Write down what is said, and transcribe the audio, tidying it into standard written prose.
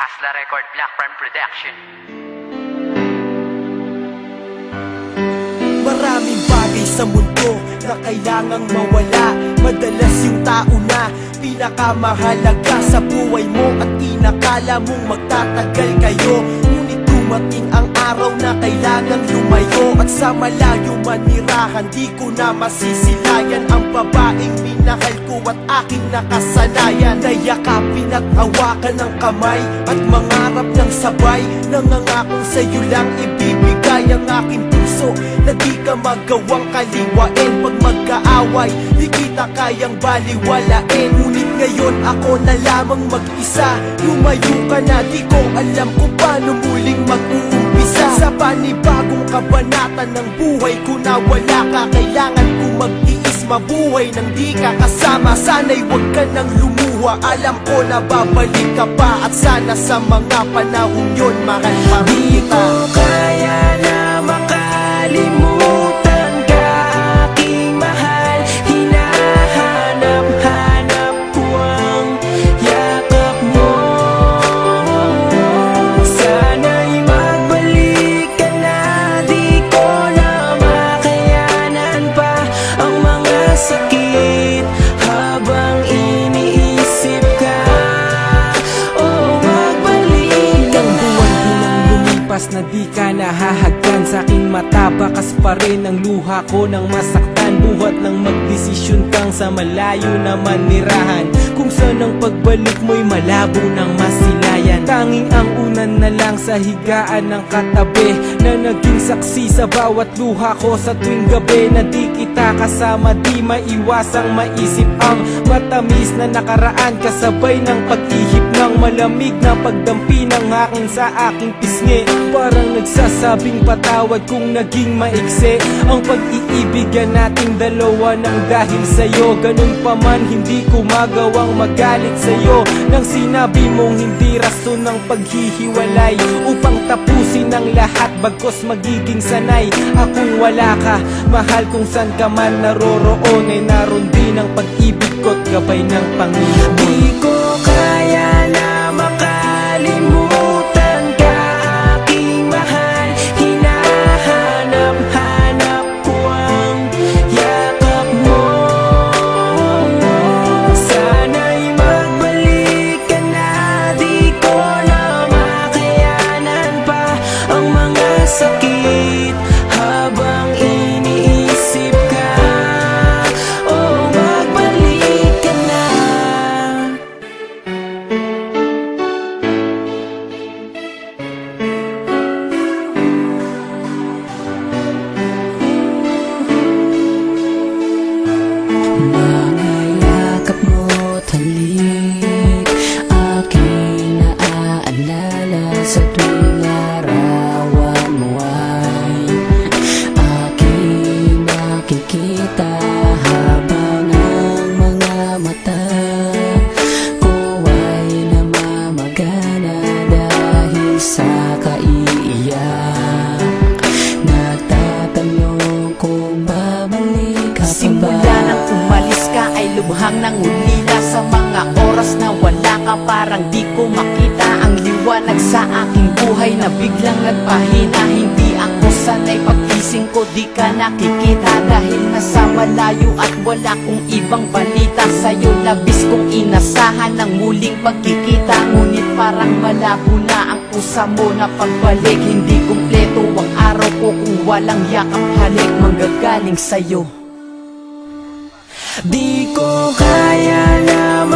Hasla Record, Black Prime Production. Maraming bagay sa mundo na kailangang mawala. Madalas yung tao na pinakamahalaga sa buhay mo at inakala mong magtatagal kayo. Ngunit dumating ang araw na kailangang lumayo, at sa malayo manirahan, di ko na masisilayan ang babaeng minahal ko at aking nakasanayan. Nayakapin at hawakan ng kamay at mangarap ng sabay, nangangakong sa'yo lang ibibigay ang aking puso na di ka magawang kaliwain. Pag magkaaway, di kita kayang baliwalain. Ngunit ngayon ako na lamang mag-isa. Lumayo ka na, di ko alam kung paano muling mag-uumpisa. Sa panibagong kabanata ng buhay ko na wala ka, kailangan ko mag-iis mabuhay nang di ka kasama. Sana'y wag ka nang lumuha, alam ko na babalik ka pa. At sana sa mga panahon yun, mahal pa rin kita. Di ko kaya na makalimutan ka, aking mahal. Hinahanap-hanap ko ang yakap mo. Sana'y magbalik ka na, di ko na makayanan pa ang mga sakit habang iniisip ka. Oh, magbalik ka na. Lumipas na di ka nahahagkan sa aking mata, bakas pa rin ang luha ko nang masaktan. Buhat ng magdesisyon kang sa malayo na manirahan, kung saan ang pagbalik mo'y malabo ng masilayan. Tanging ang unan na lang sa higaan ng katabi, na naging saksi sa bawat luha ko sa tuwing gabi. Na di kita kasama, di maiwasang maisip ang matamis na nakaraan, kasabay ng pag-ihip ng malamig na pagdampi ng hangin sa aking pisngi. Parang nagsasabing patawad kung naging maiksi ang pag-iibigan nating dalawa ng dahil sa'yo. Ganun pa man, hindi ko magawang magalit sa'yo nang sinabi mong hindi rason ng paghihiwalay upang tapusin ang lahat, bagkos magiging sanay akong wala ka. Mahal, kung saan ka man naroroon, ay naroon din ang pag-ibig ko't gabay ng Panginoon. Di ko kaya na makalimutan ka, aking mahal. Hinahanap-hanap ko ang yakap mo. Sana'y magbalik ka na, di ko na makayanan pa ang mga sakit habang iniisip ka. Oh, magbalik ka na. Mga yakap mo't halik, aking naaalala sa tuwing larawan mo ay aking nakikita, habang ang mga mata ko ay namamagana dahil sa kaiiyak. Nagtatanong kung babalik ka pa ba. Simula nang umalis ka ay lubhang nangulila. Sa mga oras na wala ka, parang di ko makita ang liwanag sa aking buhay na biglang nagpahina. Hindi ako sanay, pagkising ko di ka nakikita, dahil nasa malayo at wala kong ibang balita. Sa'yo labis kong inasahan ng muling pagkikita, ngunit parang malabo na ang pusa mo na pagbalik. Hindi kumpleto ang araw ko kung walang yakap, halik manggagaling sa'yo. Di ko kaya na